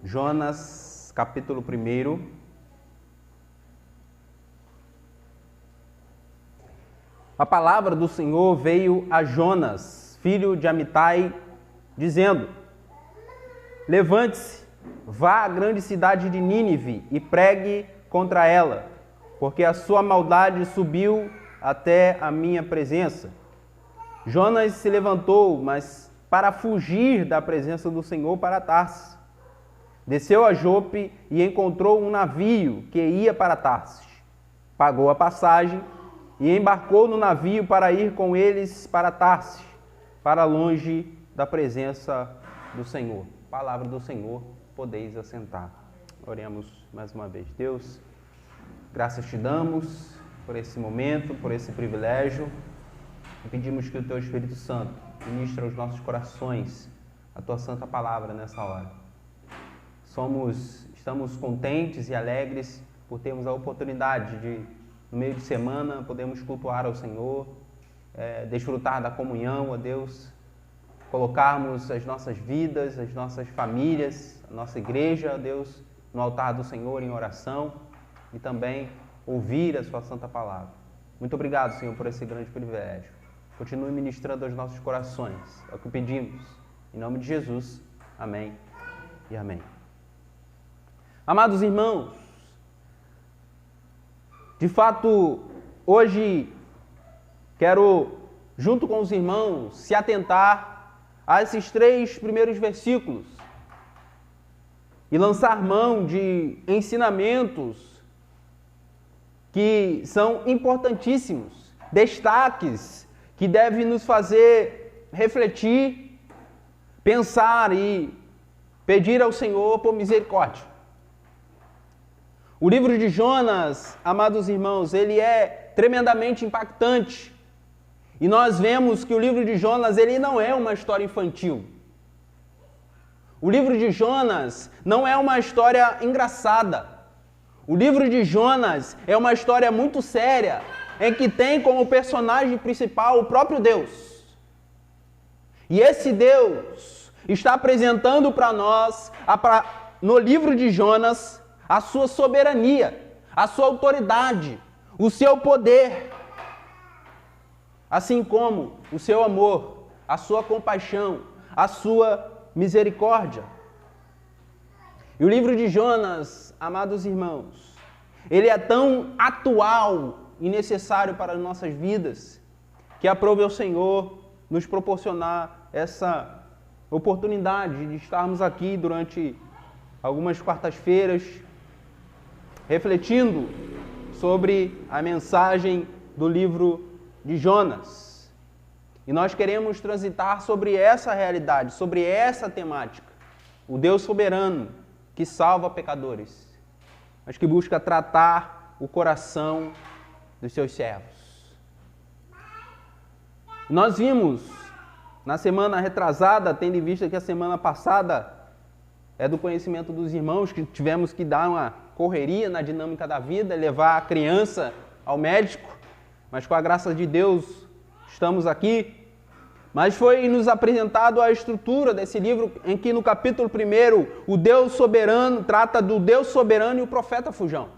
Jonas, capítulo 1. A palavra do Senhor veio a Jonas, filho de Amitai, dizendo: Levante-se, vá à grande cidade de Nínive e pregue contra ela, porque a sua maldade subiu até a minha presença. Jonas se levantou, mas para fugir da presença do Senhor para Tarsis. Desceu a Jope e encontrou um navio que ia para Tarsis. Pagou a passagem e embarcou no navio para ir com eles para Tarsis, para longe da presença do Senhor. Palavra do Senhor, podeis assentar. Oremos mais uma vez. Deus, graças te damos por esse momento, por esse privilégio. E pedimos que o Teu Espírito Santo ministre aos nossos corações a Tua Santa Palavra nessa hora. Estamos contentes e alegres por termos a oportunidade de, no meio de semana, podermos cultuar ao Senhor, desfrutar da comunhão, ó Deus, colocarmos as nossas vidas, as nossas famílias, a nossa igreja, ó Deus, no altar do Senhor em oração e também ouvir a Sua Santa Palavra. Muito obrigado, Senhor, por esse grande privilégio. Continue ministrando aos nossos corações. É o que pedimos. Em nome de Jesus. Amém e amém. Amados irmãos, de fato, hoje quero, junto com os irmãos, se atentar a esses 3 primeiros versículos e lançar mão de ensinamentos que são importantíssimos, destaques que devem nos fazer refletir, pensar e pedir ao Senhor por misericórdia. O livro de Jonas, amados irmãos, ele é tremendamente impactante. E nós vemos que o livro de Jonas, ele não é uma história infantil. O livro de Jonas não é uma história engraçada. O livro de Jonas é uma história muito séria, em que tem como personagem principal o próprio Deus. E esse Deus está apresentando para nós, no livro de Jonas, a sua soberania, a sua autoridade, o seu poder, assim como o seu amor, a sua compaixão, a sua misericórdia. E o livro de Jonas, amados irmãos, ele é tão atual e necessário para as nossas vidas, que aprove ao Senhor nos proporcionar essa oportunidade de estarmos aqui durante algumas quartas-feiras, refletindo sobre a mensagem do livro de Jonas. E nós queremos transitar sobre essa realidade, sobre essa temática. O Deus soberano que salva pecadores, mas que busca tratar o coração dos seus servos. Nós vimos na semana retrasada, tendo em vista que a semana passada é do conhecimento dos irmãos, que tivemos que dar uma correria na dinâmica da vida, levar a criança ao médico, mas com a graça de Deus estamos aqui. Mas foi nos apresentado a estrutura desse livro, em que no capítulo 1, o Deus soberano trata do Deus soberano e o profeta fujão.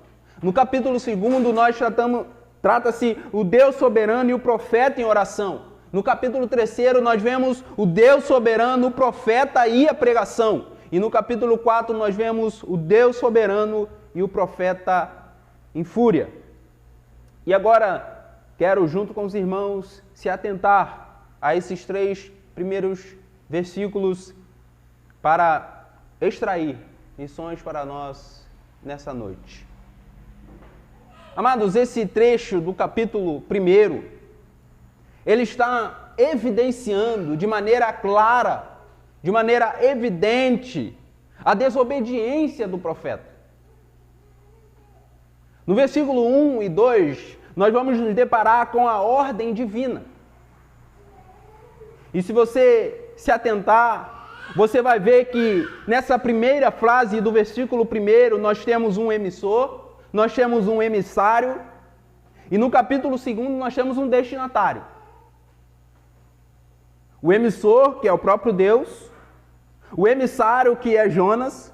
No capítulo 2, trata-se o Deus soberano e o profeta em oração. No capítulo 3, nós vemos o Deus soberano, o profeta e a pregação. E no capítulo 4, nós vemos o Deus soberano e o profeta em fúria. E agora, quero, junto com os irmãos, se atentar a esses 3 primeiros versículos para extrair lições para nós nessa noite. Amados, esse trecho do capítulo 1, ele está evidenciando de maneira clara, de maneira evidente, a desobediência do profeta. No versículo 1 e 2, nós vamos nos deparar com a ordem divina. E se você se atentar, você vai ver que nessa primeira frase do versículo 1, nós temos um emissor, nós temos um emissário, e no capítulo 2 nós temos um destinatário. O emissor, que é o próprio Deus, o emissário, que é Jonas,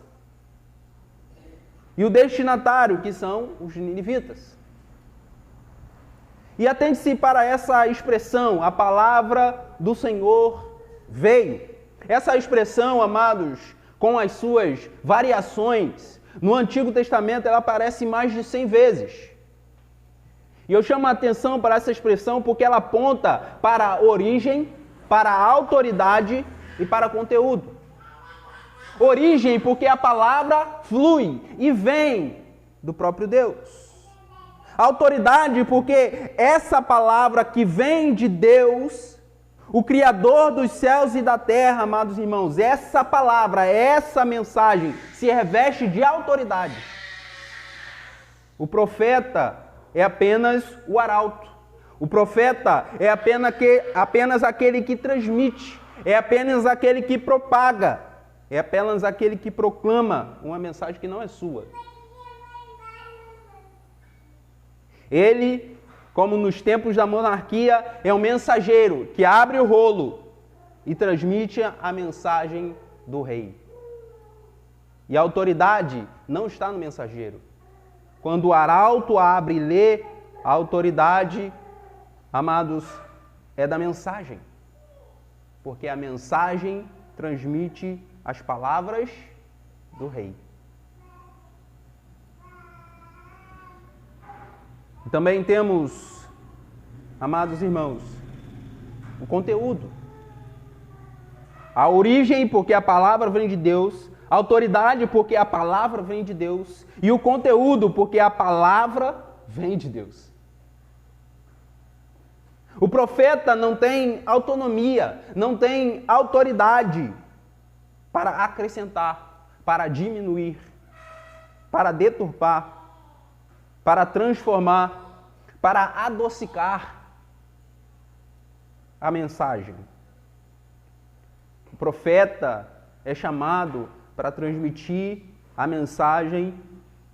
e o destinatário, que são os ninivitas. E atente-se para essa expressão, a palavra do Senhor veio. Essa expressão, amados, com as suas variações, no Antigo Testamento ela aparece mais de 100 vezes. E eu chamo a atenção para essa expressão porque ela aponta para a origem, para a autoridade e para conteúdo. Origem porque a palavra flui e vem do próprio Deus. Autoridade porque essa palavra que vem de Deus, o Criador dos céus e da terra, amados irmãos, essa palavra, essa mensagem se reveste de autoridade. O profeta é apenas o arauto. O profeta é apenas aquele que transmite, é apenas aquele que propaga, é apenas aquele que proclama uma mensagem que não é sua. Ele, como nos tempos da monarquia, é um mensageiro que abre o rolo e transmite a mensagem do rei. E a autoridade não está no mensageiro. Quando o arauto abre e lê, a autoridade, amados, é da mensagem. Porque a mensagem transmite as palavras do rei. E também temos, amados irmãos, o conteúdo. A origem, porque a palavra vem de Deus. A autoridade, porque a palavra vem de Deus. E o conteúdo, porque a palavra vem de Deus. O profeta não tem autonomia, não tem autoridade para acrescentar, para diminuir, para deturpar, para transformar, para adocicar a mensagem. O profeta é chamado para transmitir a mensagem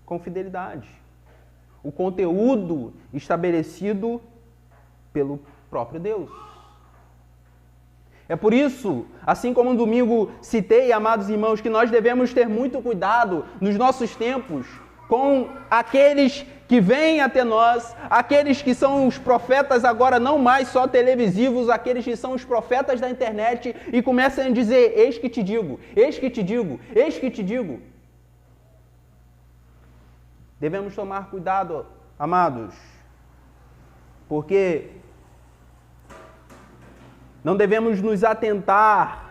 com fidelidade. O conteúdo estabelecido pelo próprio Deus. É por isso, assim como no domingo citei, amados irmãos, que nós devemos ter muito cuidado nos nossos tempos com aqueles que vêm até nós, aqueles que são os profetas agora não mais só televisivos, aqueles que são os profetas da internet e começam a dizer, eis que te digo, eis que te digo, eis que te digo. Devemos tomar cuidado, amados, porque não devemos nos atentar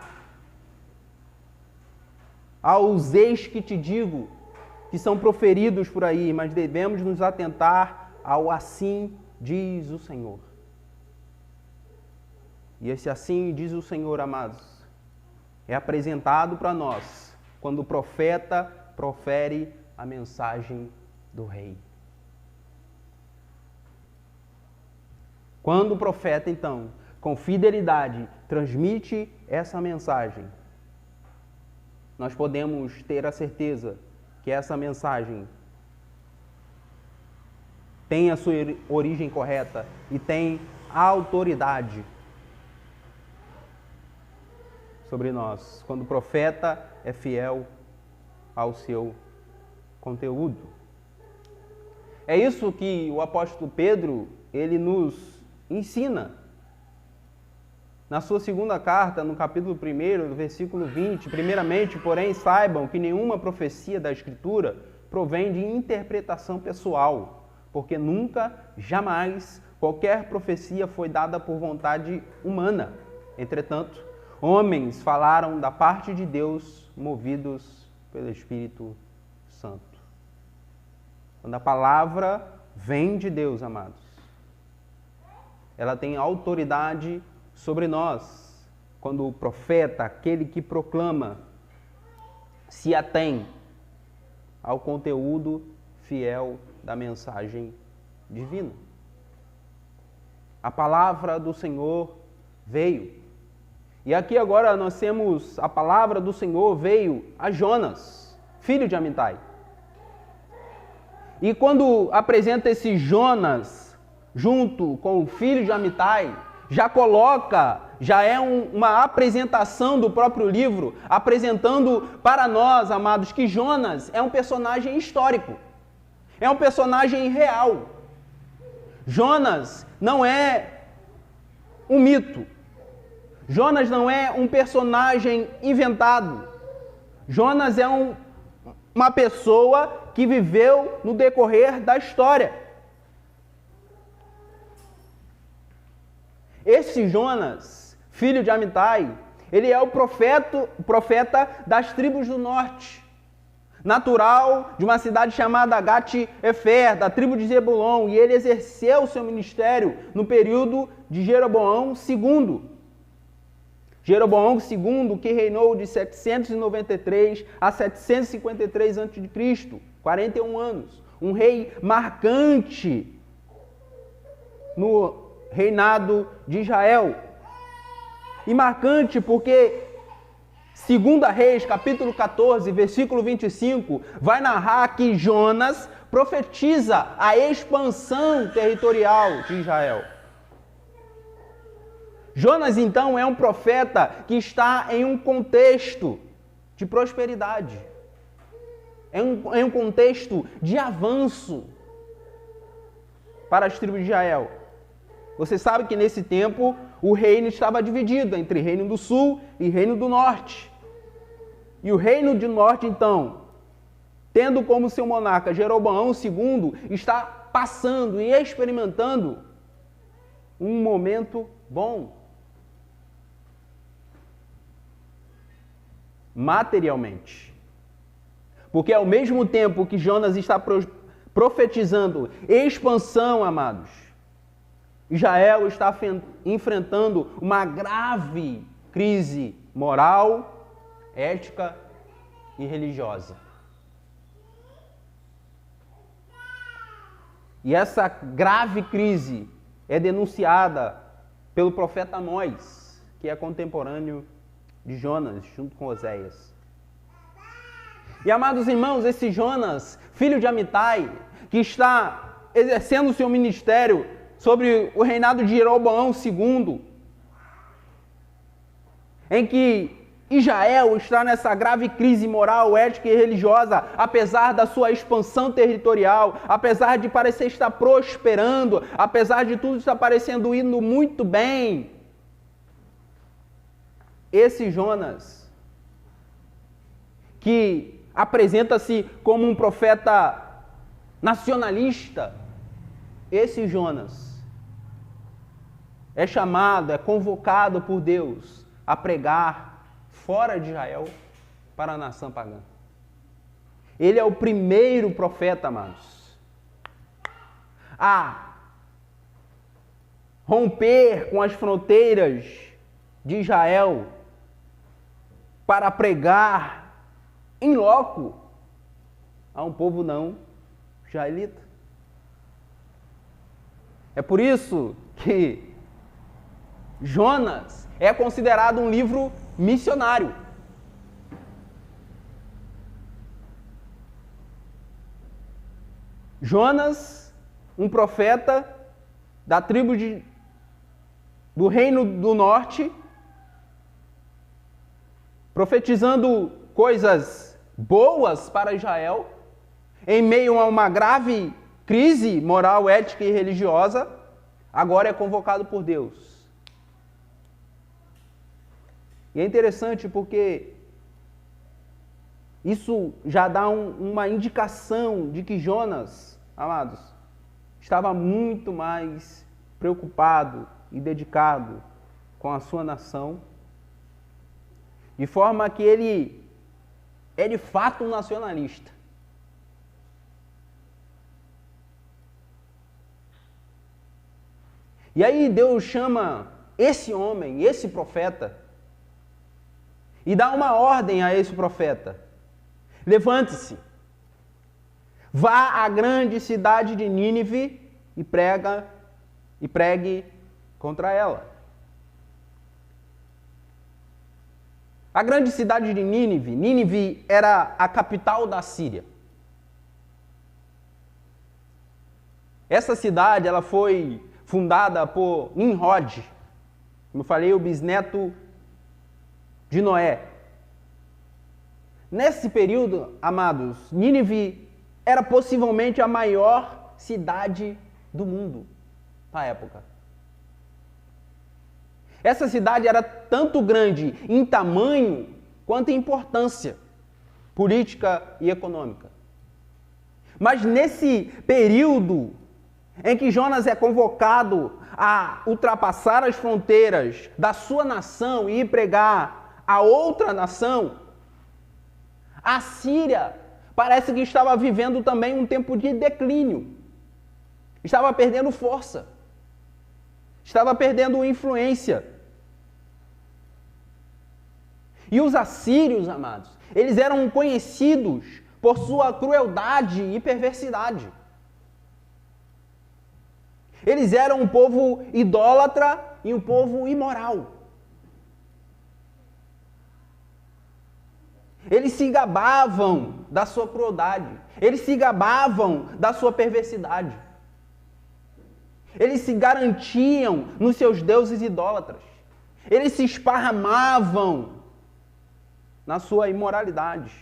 aos eis que te digo, que são proferidos por aí, mas devemos nos atentar ao assim diz o Senhor. E esse assim diz o Senhor, amados, é apresentado para nós quando o profeta profere a mensagem do rei. Quando o profeta, então, com fidelidade, transmite essa mensagem, nós podemos ter a certeza que essa mensagem tem a sua origem correta e tem autoridade sobre nós, quando o profeta é fiel ao seu conteúdo. É isso que o apóstolo Pedro, ele nos ensina. Na sua segunda carta, no capítulo 1, no versículo 20, primeiramente, porém, saibam que nenhuma profecia da Escritura provém de interpretação pessoal, porque nunca, jamais, qualquer profecia foi dada por vontade humana. Entretanto, homens falaram da parte de Deus, movidos pelo Espírito Santo. Quando a palavra vem de Deus, amados, ela tem autoridade sobre nós, quando o profeta, aquele que proclama, se atém ao conteúdo fiel da mensagem divina. A palavra do Senhor veio. E aqui agora nós temos a palavra do Senhor veio a Jonas, filho de Amitai. E quando apresenta esse Jonas junto com o filho de Amitai, já coloca já é uma apresentação do próprio livro, apresentando para nós, amados, que Jonas é um personagem histórico, é um personagem real. Jonas não é um mito, Jonas não é um personagem inventado, Jonas é uma pessoa que viveu no decorrer da história. Esse Jonas, filho de Amitai, ele é o profeta das tribos do norte, natural de uma cidade chamada Gat-Efer, da tribo de Zebulon, e ele exerceu seu ministério no período de Jeroboão II. Jeroboão II, que reinou de 793 a 753 a.C., 41 anos. Um rei marcante no reinado de Israel. E marcante porque 2 Reis, capítulo 14, versículo 25, vai narrar que Jonas profetiza a expansão territorial de Israel. Jonas, então, é um profeta que está em um contexto de prosperidade, em um contexto de avanço para as tribos de Israel. Você sabe que nesse tempo o reino estava dividido entre reino do sul e reino do norte. E o reino do norte, então, tendo como seu monarca Jeroboão II, está passando e experimentando um momento bom, materialmente. Porque ao mesmo tempo que Jonas está profetizando expansão, amados, Israel está enfrentando uma grave crise moral, ética e religiosa. E essa grave crise é denunciada pelo profeta Amós, que é contemporâneo de Jonas, junto com Oséias. E, amados irmãos, esse Jonas, filho de Amitai, que está exercendo o seu ministério sobre o reinado de Jeroboão II, em que Israel está nessa grave crise moral, ética e religiosa, apesar da sua expansão territorial, apesar de parecer estar prosperando, apesar de tudo estar parecendo indo muito bem. Esse Jonas, que apresenta-se como um profeta nacionalista, esse Jonas é chamado, é convocado por Deus a pregar fora de Israel para a nação pagã. Ele é o primeiro profeta, amados, a romper com as fronteiras de Israel para pregar em loco a um povo não israelita. É por isso que Jonas é considerado um livro missionário. Jonas, um profeta da tribo do reino do norte, profetizando coisas boas para Israel, em meio a uma grave crise moral, ética e religiosa, agora é convocado por Deus. E é interessante porque isso já dá uma indicação de que Jonas, amados, estava muito mais preocupado e dedicado com a sua nação, de forma que ele é de fato um nacionalista. E aí Deus chama esse homem, esse profeta, e dá uma ordem a esse profeta: levante-se, vá à grande cidade de Nínive e pregue contra ela. A grande cidade de Nínive, Nínive era a capital da Síria. Essa cidade ela foi fundada por Nimrod, Como eu falei, o bisneto de Noé. Nesse período, amados, Nínive era possivelmente a maior cidade do mundo na época. Essa cidade era tanto grande em tamanho quanto em importância política e econômica. Mas nesse período em que Jonas é convocado a ultrapassar as fronteiras da sua nação e ir pregar a outra nação, a Síria parece que estava vivendo também um tempo de declínio. Estava perdendo força. Estava perdendo influência. E os assírios, amados, eles eram conhecidos por sua crueldade e perversidade. Eles eram um povo idólatra e um povo imoral. Eles se gabavam da sua crueldade. Eles se gabavam da sua perversidade. Eles se garantiam nos seus deuses idólatras. Eles se esparramavam na sua imoralidade.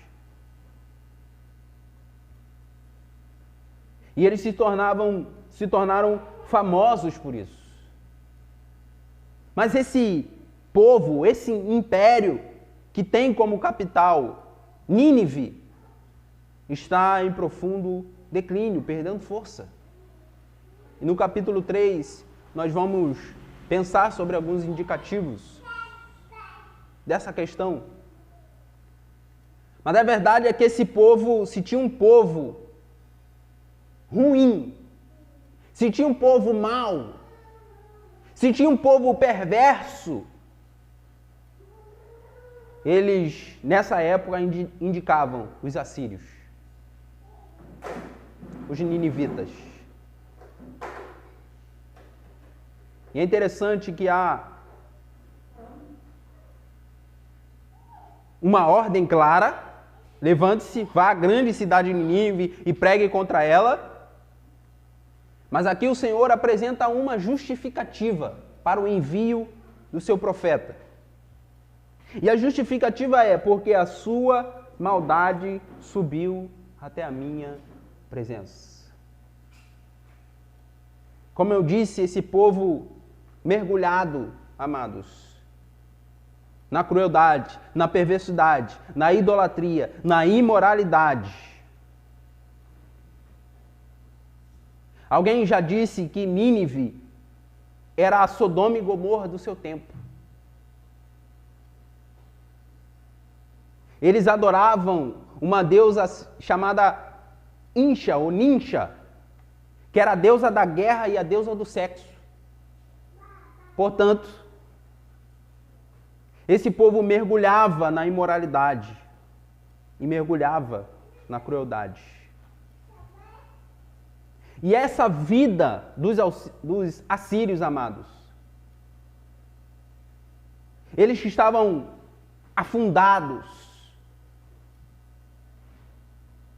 E eles se tornaram famosos por isso. Mas esse povo, esse império que tem como capital Nínive, está em profundo declínio, perdendo força. E no capítulo 3, nós vamos pensar sobre alguns indicativos dessa questão. Mas a verdade é que esse povo, se tinha um povo ruim, se tinha um povo mau, se tinha um povo perverso, eles, nessa época, indicavam os assírios, os ninivitas. E é interessante que há uma ordem clara: levante-se, vá à grande cidade de Nínive e pregue contra ela. Mas aqui o Senhor apresenta uma justificativa para o envio do seu profeta. E a justificativa é: porque a sua maldade subiu até a minha presença. Como eu disse, esse povo mergulhado, amados, na crueldade, na perversidade, na idolatria, na imoralidade. Alguém já disse que Nínive era a Sodoma e Gomorra do seu tempo. Eles adoravam uma deusa chamada Incha ou Nincha, que era a deusa da guerra e a deusa do sexo. Portanto, esse povo mergulhava na imoralidade e mergulhava na crueldade. E essa vida dos assírios, amados, eles estavam afundados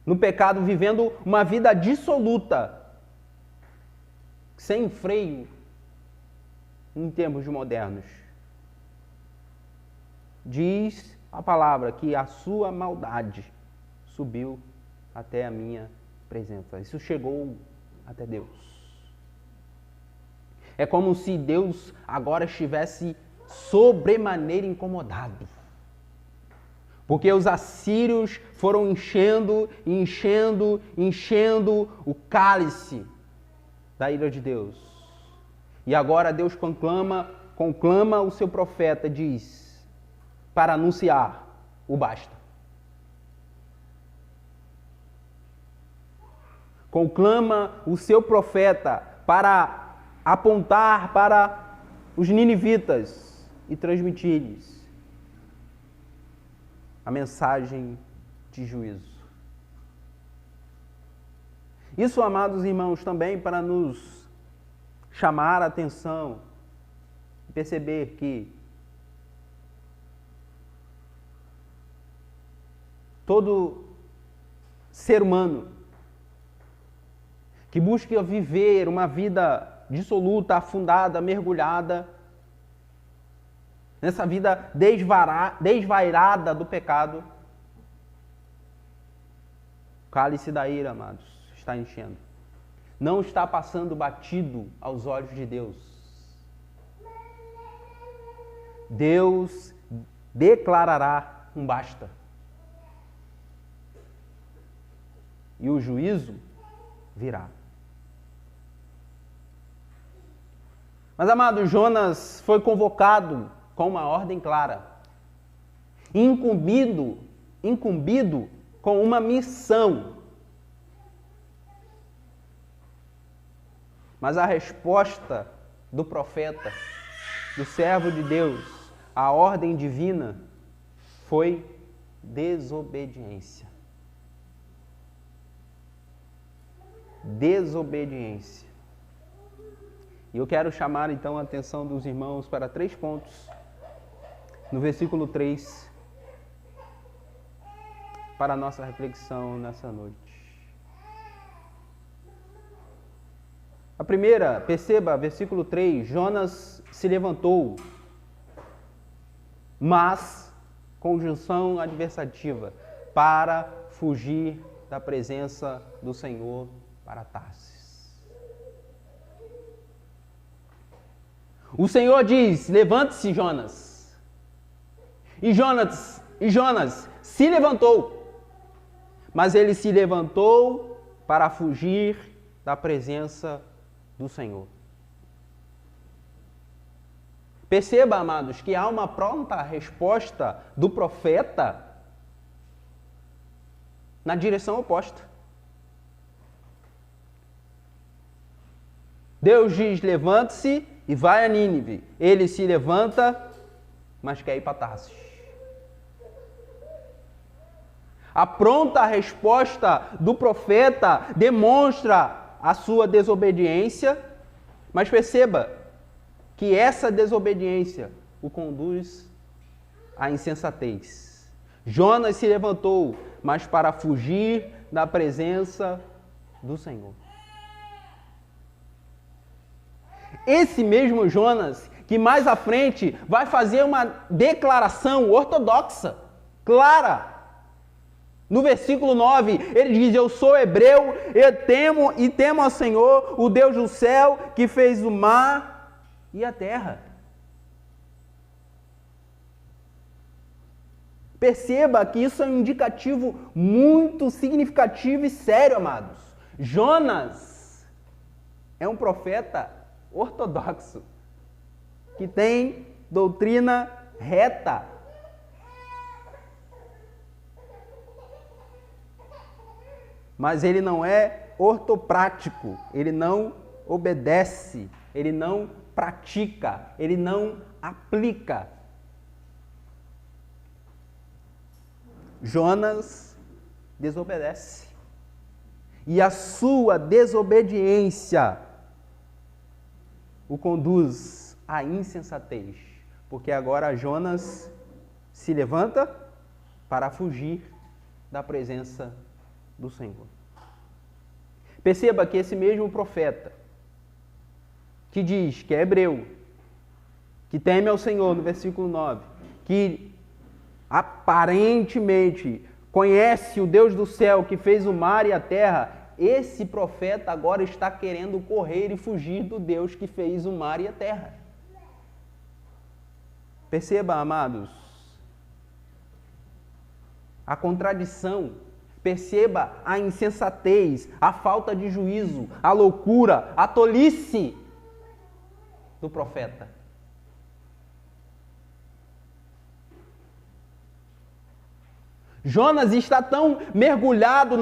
no pecado, vivendo uma vida dissoluta, sem freio, em termos modernos. Diz a palavra que a sua maldade subiu até a minha presença. Isso chegou até Deus. É como se Deus agora estivesse sobremaneira incomodado. Porque os assírios foram enchendo o cálice da ira de Deus. E agora Deus conclama o seu profeta, diz, para anunciar o basta. Conclama o seu profeta para apontar para os ninivitas e transmitir-lhes a mensagem de juízo. Isso, amados irmãos, também para nos chamar a atenção e perceber que todo ser humano que busca viver uma vida dissoluta, afundada, mergulhada nessa vida desvairada do pecado, o cálice da ira, amados, está enchendo. Não está passando batido aos olhos de Deus. Deus declarará um basta. E o juízo virá. Mas, amado, Jonas foi convocado com uma ordem clara, incumbido com uma missão. Mas a resposta do profeta, do servo de Deus, à ordem divina, foi desobediência. Desobediência. E eu quero chamar então a atenção dos irmãos para 3 pontos, no versículo 3, para a nossa reflexão nessa noite. A primeira, perceba, versículo 3, Jonas se levantou, mas, conjunção adversativa, para fugir da presença do Senhor para Tarsis. O Senhor diz: levante-se, Jonas. E Jonas se levantou, mas ele se levantou para fugir da presença do Senhor. Perceba, amados, que há uma pronta resposta do profeta na direção oposta. Deus diz: levante-se e vai a Nínive. Ele se levanta, mas quer ir para Tarsis. A pronta resposta do profeta demonstra a sua desobediência, mas perceba que essa desobediência o conduz à insensatez. Jonas se levantou, mas para fugir da presença do Senhor. Esse mesmo Jonas, que mais à frente vai fazer uma declaração ortodoxa, clara. No versículo 9, ele diz: eu sou hebreu, eu temo ao Senhor, o Deus do céu, que fez o mar e a terra. Perceba que isso é um indicativo muito significativo e sério, amados. Jonas é um profeta ortodoxo, que tem doutrina reta. Mas ele não é ortoprático, ele não obedece, ele não pratica, ele não aplica. Jonas desobedece. E a sua desobediência o conduz à insensatez, porque agora Jonas se levanta para fugir da presença do Senhor. Perceba que esse mesmo profeta, que diz que é hebreu, que teme ao Senhor, no versículo 9, que aparentemente conhece o Deus do céu que fez o mar e a terra, esse profeta agora está querendo correr e fugir do Deus que fez o mar e a terra. Perceba, amados, a contradição. Perceba a insensatez, a falta de juízo, a loucura, a tolice do profeta. Jonas está tão mergulhado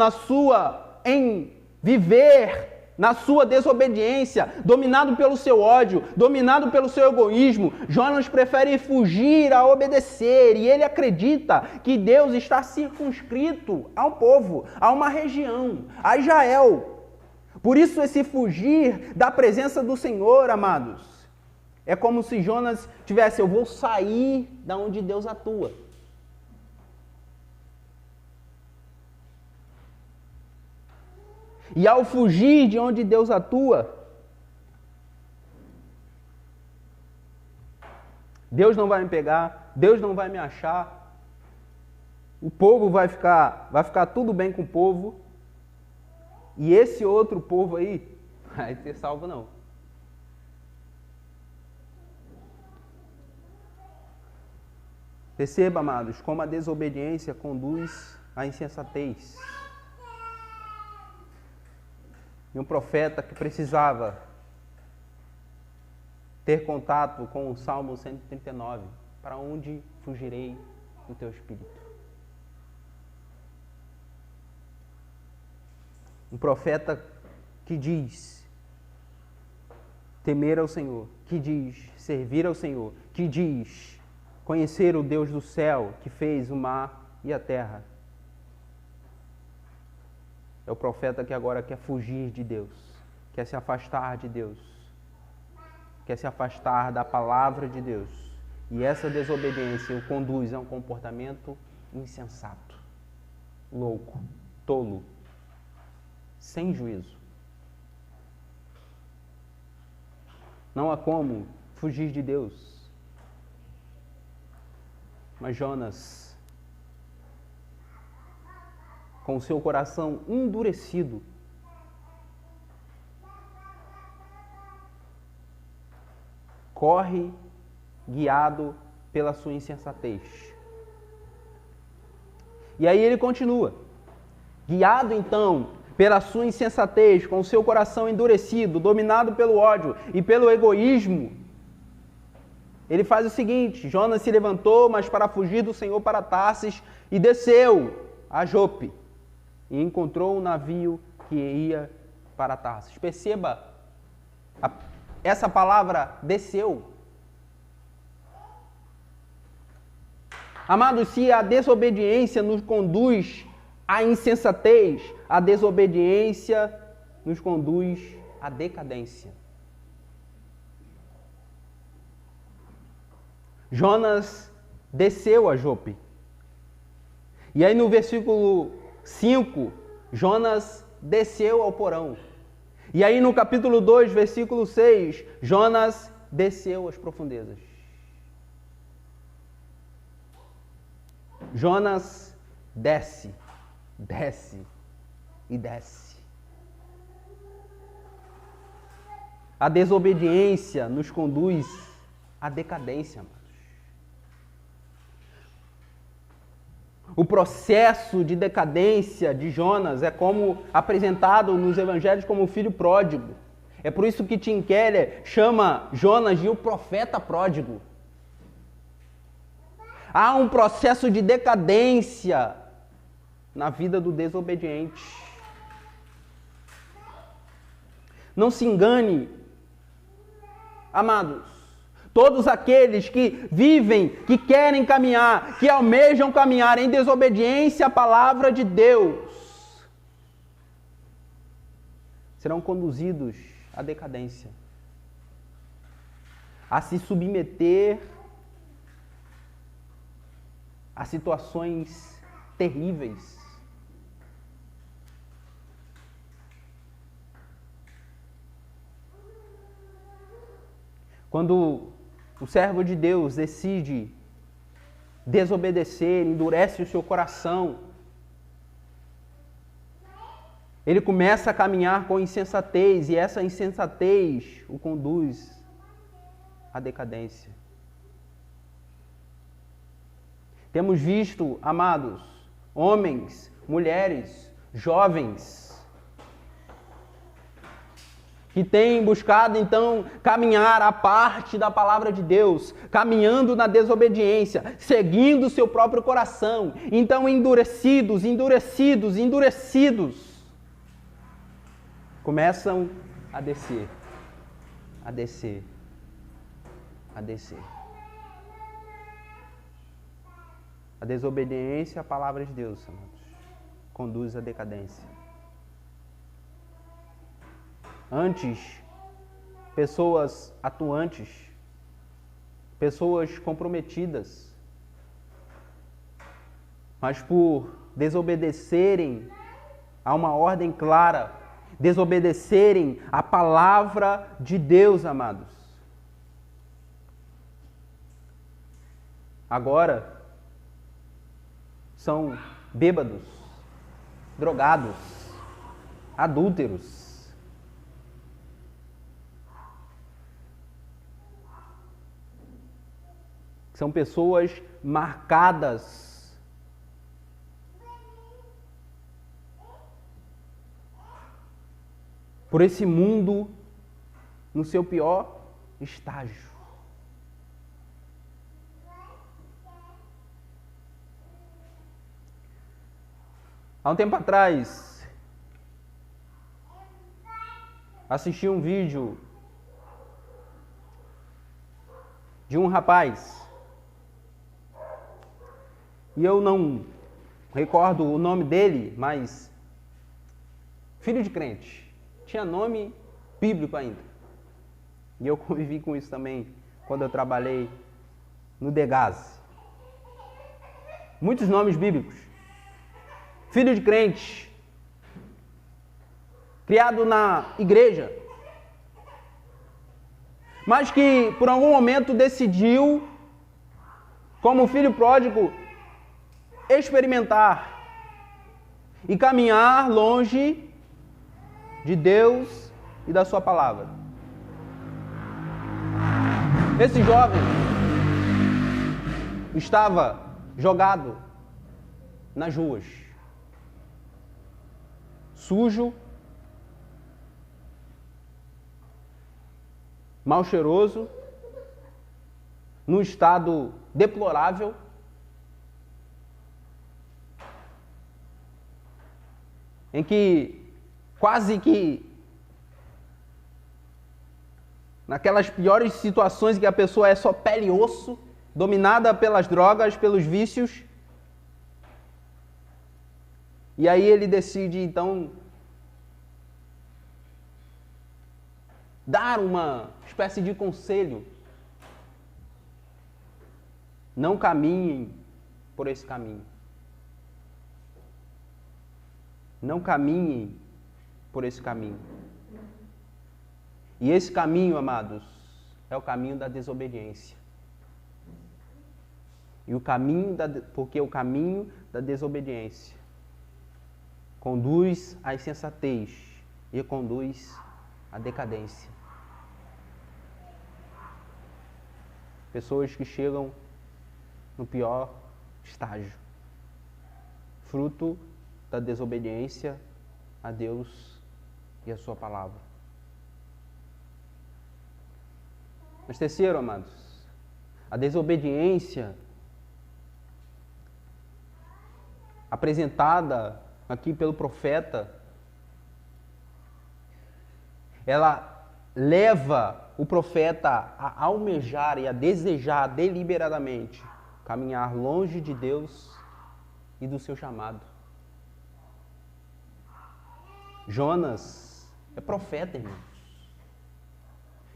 em viver na sua desobediência, dominado pelo seu ódio, dominado pelo seu egoísmo. Jonas prefere fugir a obedecer, e ele acredita que Deus está circunscrito a um povo, a uma região, a Israel. Por isso esse fugir da presença do Senhor, amados, é como se Jonas tivesse: eu vou sair da onde Deus atua. E ao fugir de onde Deus atua, Deus não vai me pegar, Deus não vai me achar, o povo vai ficar tudo bem com o povo, e esse outro povo aí vai ser salvo não. Perceba, amados, como a desobediência conduz à insensatez. E um profeta que precisava ter contato com o Salmo 139. Para onde fugirei do teu espírito? Um profeta que diz temer ao Senhor, que diz servir ao Senhor, que diz conhecer o Deus do céu que fez o mar e a terra. É o profeta que agora quer fugir de Deus, quer se afastar de Deus, quer se afastar da palavra de Deus. E essa desobediência o conduz a um comportamento insensato, louco, tolo, sem juízo. Não há como fugir de Deus. Mas Jonas, com seu coração endurecido, corre guiado pela sua insensatez. E aí ele continua, guiado então pela sua insensatez, com seu coração endurecido, dominado pelo ódio e pelo egoísmo, ele faz o seguinte: Jonas se levantou, mas para fugir do Senhor para Tarsis, e desceu a Jope, e encontrou um navio que ia para Tarsis. Perceba, essa palavra desceu. Amados, se a desobediência nos conduz à insensatez, a desobediência nos conduz à decadência. Jonas desceu a Jope. E aí no versículo 5, Jonas desceu ao porão. E aí no capítulo 2, versículo 6, Jonas desceu às profundezas. Jonas desce e desce. A desobediência nos conduz à decadência, amados. O processo de decadência de Jonas é como apresentado nos evangelhos como o filho pródigo. É por isso que Tim Keller chama Jonas de o profeta pródigo. Há um processo de decadência na vida do desobediente. Não se engane, amados. Todos aqueles que vivem, que querem caminhar, que almejam caminhar em desobediência à palavra de Deus, serão conduzidos à decadência, a se submeter a situações terríveis. Quando o servo de Deus decide desobedecer, endurece o seu coração, ele começa a caminhar com insensatez, e essa insensatez o conduz à decadência. Temos visto, amados, homens, mulheres, jovens, que têm buscado, então, caminhar à parte da palavra de Deus, caminhando na desobediência, seguindo o seu próprio coração, então endurecidos, começam a descer. A desobediência à palavra de Deus, amados, conduz à decadência. Antes, pessoas atuantes, pessoas comprometidas, mas por desobedecerem a uma ordem clara, desobedecerem a palavra de Deus, amados, agora são bêbados, drogados, adúlteros. São pessoas marcadas por esse mundo no seu pior estágio. Há um tempo atrás, assisti um vídeo de um rapaz, e eu não recordo o nome dele, mas filho de crente, tinha nome bíblico ainda. E eu convivi com isso também quando eu trabalhei no Degase. Muitos nomes bíblicos. Filho de crente, criado na igreja, mas que por algum momento decidiu, como filho pródigo, experimentar e caminhar longe de Deus e da sua palavra. Esse jovem estava jogado nas ruas, sujo, mal cheiroso, num estado deplorável, em que quase que naquelas piores situações que a pessoa é só pele e osso, dominada pelas drogas, pelos vícios. E aí ele decide, então, dar uma espécie de conselho. Não caminhem por esse caminho. Não caminhem por esse caminho. E esse caminho, amados, é o caminho da desobediência. E porque o caminho da desobediência conduz à insensatez e conduz à decadência. Pessoas que chegam no pior estágio, fruto da desobediência a Deus e a sua palavra. Mas terceiro, amados, a desobediência apresentada aqui pelo profeta, ela leva o profeta a almejar e a desejar deliberadamente caminhar longe de Deus e do seu chamado. Jonas é profeta, irmãos.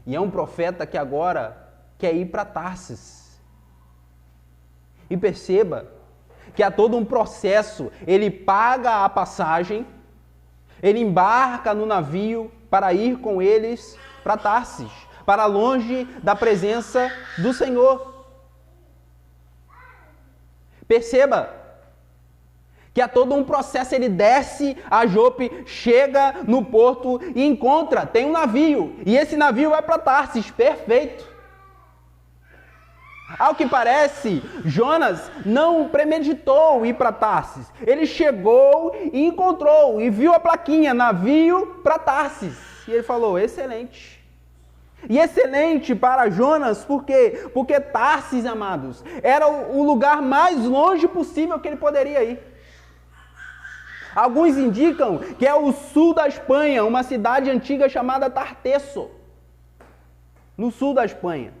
E é um profeta que agora quer ir para Tarsis. E perceba que há todo um processo. Ele paga a passagem, ele embarca no navio para ir com eles para Tarsis, para longe da presença do Senhor. Perceba que há todo um processo. Ele desce a Jope, chega no porto e encontra, tem um navio, e esse navio vai para Tarsis, perfeito. Ao que parece, Jonas não premeditou ir para Tarsis. Ele chegou e encontrou, e viu a plaquinha, navio para Tarsis. E ele falou, excelente. E excelente para Jonas, por quê? Porque Tarsis, amados, era o lugar mais longe possível que ele poderia ir. Alguns indicam que é o sul da Espanha, uma cidade antiga chamada Tartesso, no sul da Espanha.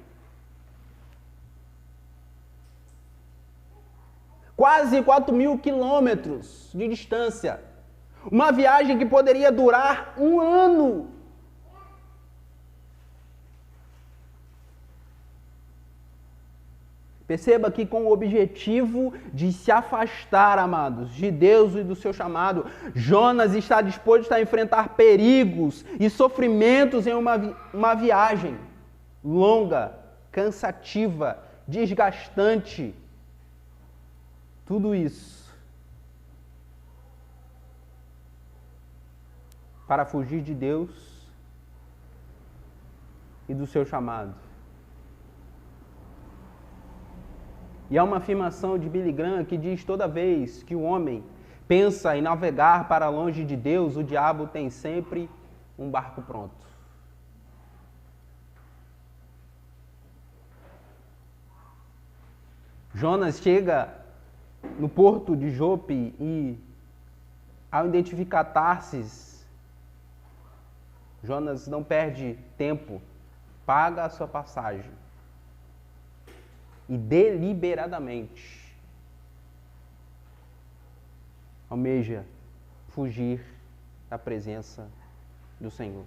Quase 4.000 quilômetros de distância. Uma viagem que poderia durar um ano. Perceba que com o objetivo de se afastar, amados, de Deus e do seu chamado, Jonas está disposto a enfrentar perigos e sofrimentos em uma viagem longa, cansativa, desgastante, Tudo isso para fugir de Deus e do seu chamado. E há uma afirmação de Billy Graham que diz: toda vez que o homem pensa em navegar para longe de Deus, o diabo tem sempre um barco pronto. Jonas chega no porto de Jope e, ao identificar Tarsis, Jonas não perde tempo, paga a sua passagem e deliberadamente almeja fugir da presença do Senhor.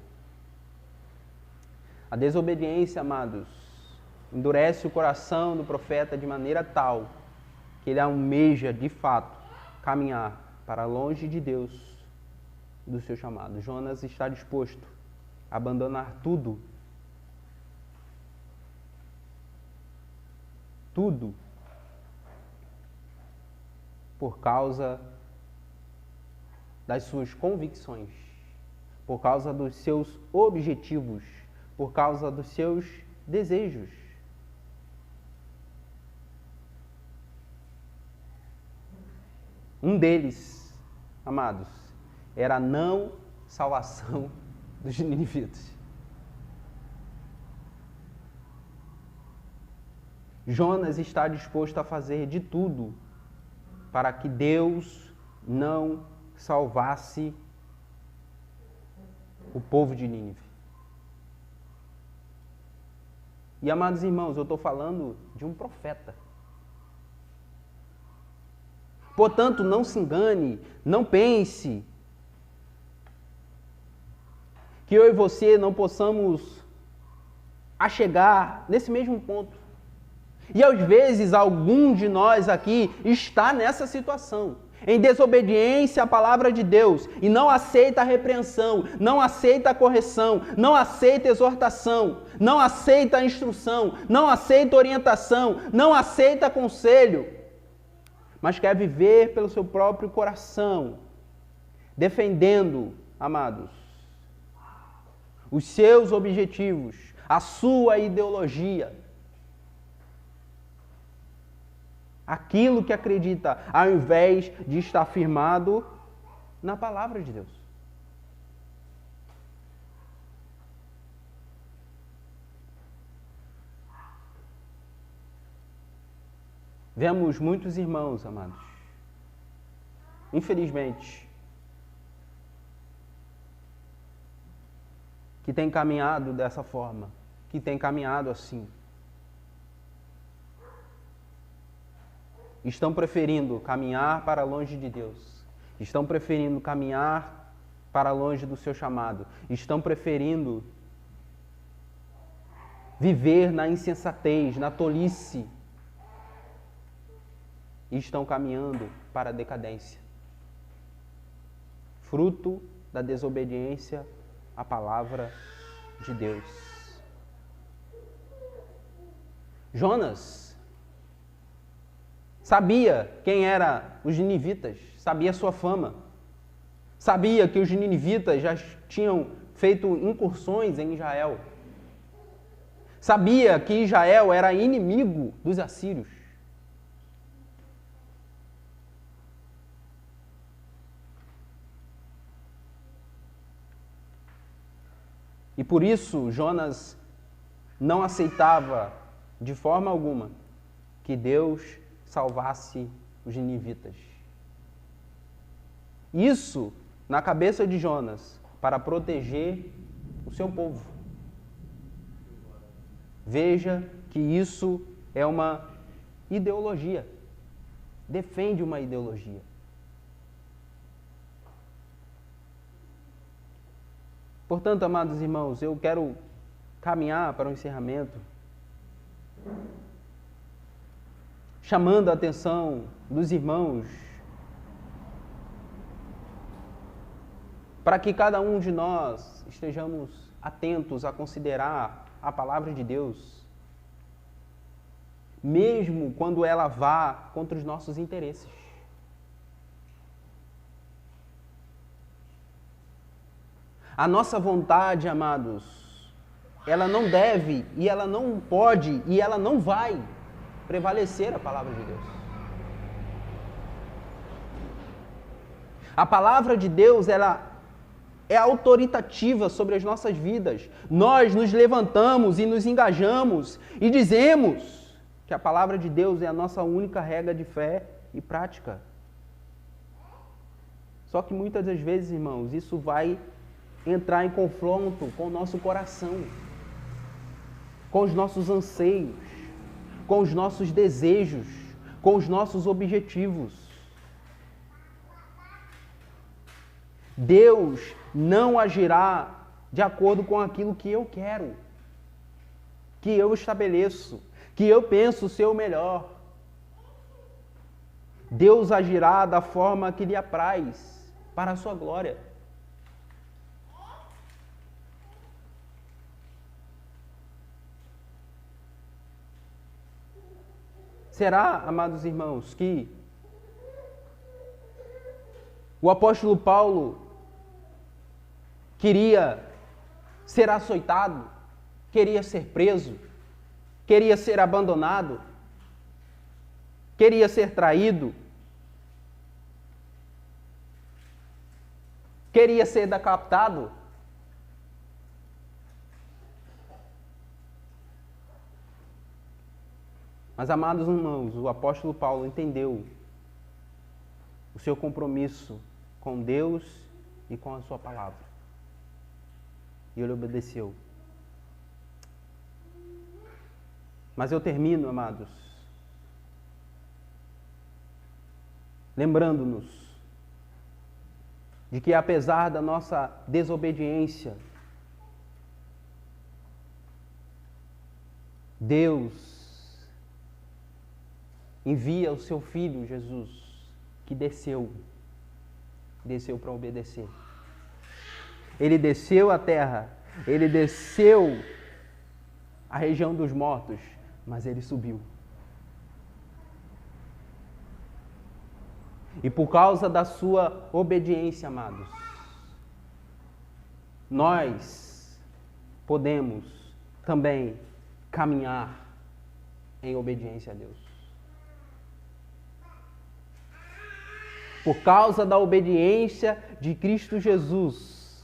A desobediência, amados, endurece o coração do profeta de maneira tal que ele almeja, de fato, caminhar para longe de Deus e do seu chamado. Jonas está disposto a abandonar tudo, por causa das suas convicções, por causa dos seus objetivos, por causa dos seus desejos. Um deles, amados, era a não salvação dos ninivitas. Jonas está disposto a fazer de tudo para que Deus não salvasse o povo de Nínive. E, amados irmãos, eu estou falando de um profeta. Portanto, não se engane, não pense que eu e você não possamos chegar nesse mesmo ponto. E às vezes algum de nós aqui está nessa situação, em desobediência à palavra de Deus, e não aceita a repreensão, não aceita a correção, não aceita a exortação, não aceita a instrução, não aceita a orientação, não aceita conselho, mas quer viver pelo seu próprio coração, defendendo, amados, os seus objetivos, a sua ideologia, aquilo que acredita, ao invés de estar firmado na palavra de Deus. Vemos muitos irmãos, amados, infelizmente, que têm caminhado dessa forma, que têm caminhado assim. Estão preferindo caminhar para longe de Deus. Estão preferindo caminhar para longe do seu chamado. Estão preferindo viver na insensatez, na tolice. E estão caminhando para a decadência. Fruto da desobediência à palavra de Deus. Jonas sabia quem eram os ninivitas, sabia sua fama, sabia que os ninivitas já tinham feito incursões em Israel, sabia que Israel era inimigo dos assírios. E por isso Jonas não aceitava de forma alguma que Deus salvasse os ninivitas. Isso na cabeça de Jonas, para proteger o seu povo. Veja que isso é uma ideologia. Defende uma ideologia. Portanto, amados irmãos, eu quero caminhar para o encerramento, chamando a atenção dos irmãos para que cada um de nós estejamos atentos a considerar a palavra de Deus mesmo quando ela vá contra os nossos interesses. A nossa vontade, amados, ela não deve, e ela não pode, e ela não vai prevalecer a palavra de Deus. A palavra de Deus, ela é autoritativa sobre as nossas vidas. Nós nos levantamos e nos engajamos e dizemos que a palavra de Deus é a nossa única regra de fé e prática. Só que muitas das vezes, irmãos, isso vai entrar em confronto com o nosso coração, com os nossos anseios, com os nossos desejos, com os nossos objetivos. Deus não agirá de acordo com aquilo que eu quero, que eu estabeleço, que eu penso ser o melhor. Deus agirá da forma que lhe apraz, para a sua glória. Será, amados irmãos, que o apóstolo Paulo queria ser açoitado, queria ser preso, queria ser abandonado, queria ser traído, queria ser decapitado? Mas, amados irmãos, o apóstolo Paulo entendeu o seu compromisso com Deus e com a sua palavra. E ele obedeceu. Mas eu termino, amados, lembrando-nos de que apesar da nossa desobediência, Deus envia o seu Filho Jesus, que desceu para obedecer. Ele desceu à terra, ele desceu à região dos mortos, mas ele subiu. E por causa da sua obediência, amados, nós podemos também caminhar em obediência a Deus. Por causa da obediência de Cristo Jesus,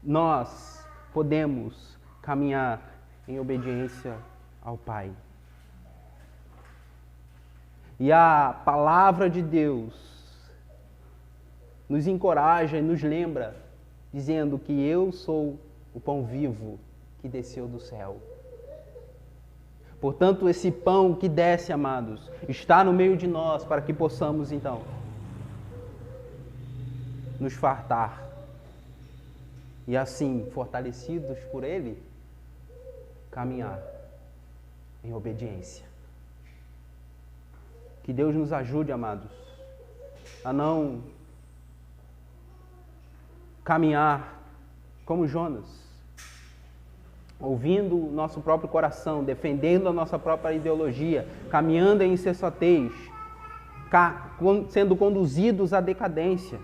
nós podemos caminhar em obediência ao Pai. E a palavra de Deus nos encoraja e nos lembra, dizendo que eu sou o pão vivo que desceu do céu. Portanto, esse pão que desce, amados, está no meio de nós para que possamos, então, nos fartar e assim, fortalecidos por Ele, caminhar em obediência. Que Deus nos ajude, amados, a não caminhar como Jonas, ouvindo o nosso próprio coração, defendendo a nossa própria ideologia, caminhando em insensatez, sendo conduzidos à decadência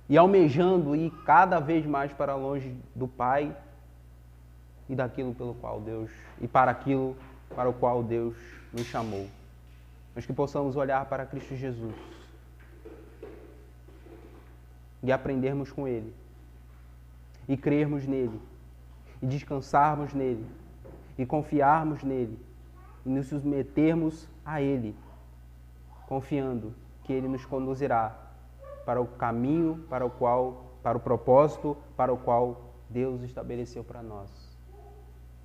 e almejando ir cada vez mais para longe do Pai e daquilo pelo qual Deus, e para aquilo para o qual Deus nos chamou. Mas que possamos olhar para Cristo Jesus e aprendermos com Ele, e crermos nele, e descansarmos nele, e confiarmos nele, e nos submetermos a Ele, confiando que Ele nos conduzirá para o caminho, para o propósito para o qual Deus estabeleceu para nós.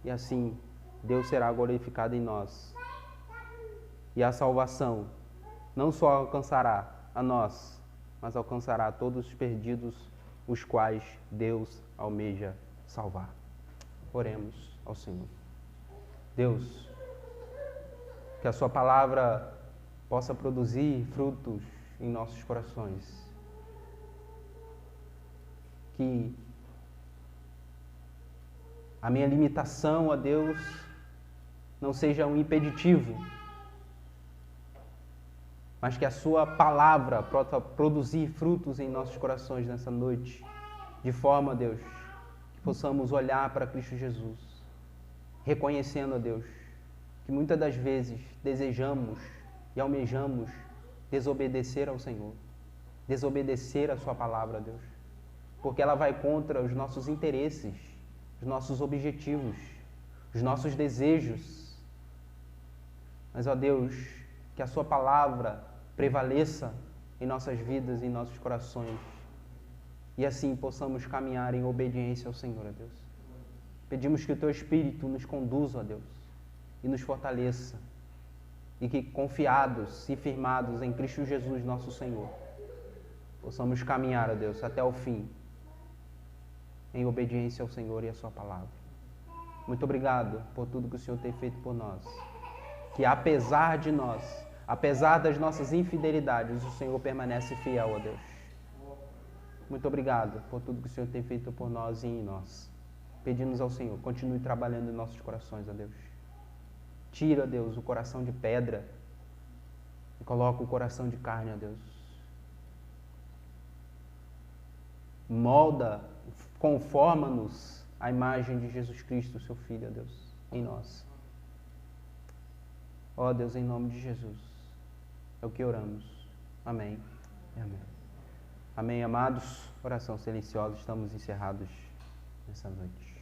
E assim, Deus será glorificado em nós. E a salvação não só alcançará a nós, mas alcançará todos os perdidos, os quais Deus almeja salvar. Oremos ao Senhor. Deus, que a sua palavra possa produzir frutos em nossos corações. Que a minha limitação, a Deus, não seja um impeditivo, mas que a sua palavra possa produzir frutos em nossos corações nessa noite, de forma, Deus, que possamos olhar para Cristo Jesus, reconhecendo, Deus, que muitas das vezes desejamos e almejamos desobedecer ao Senhor, desobedecer a sua palavra, Deus, porque ela vai contra os nossos interesses, os nossos objetivos, os nossos desejos. Mas, ó Deus, que a sua palavra prevaleça em nossas vidas e em nossos corações, e assim possamos caminhar em obediência ao Senhor, ó Deus. Pedimos que o teu Espírito nos conduza, ó Deus, e nos fortaleça, e que, confiados e firmados em Cristo Jesus, nosso Senhor, possamos caminhar, ó Deus, até o fim, em obediência ao Senhor e à sua palavra. Muito obrigado por tudo que o Senhor tem feito por nós, que apesar de nós, apesar das nossas infidelidades, o Senhor permanece fiel, ó Deus. Muito obrigado por tudo que o Senhor tem feito por nós e em nós. Pedimos ao Senhor, continue trabalhando em nossos corações, ó Deus. Tira, ó Deus, o coração de pedra e coloca o coração de carne, ó Deus. Molda, conforma-nos à imagem de Jesus Cristo, seu Filho, ó Deus, em nós. Ó Deus, em nome de Jesus, é o que oramos. Amém. Amém. Amém, amados. Oração silenciosa, estamos encerrados nessa noite.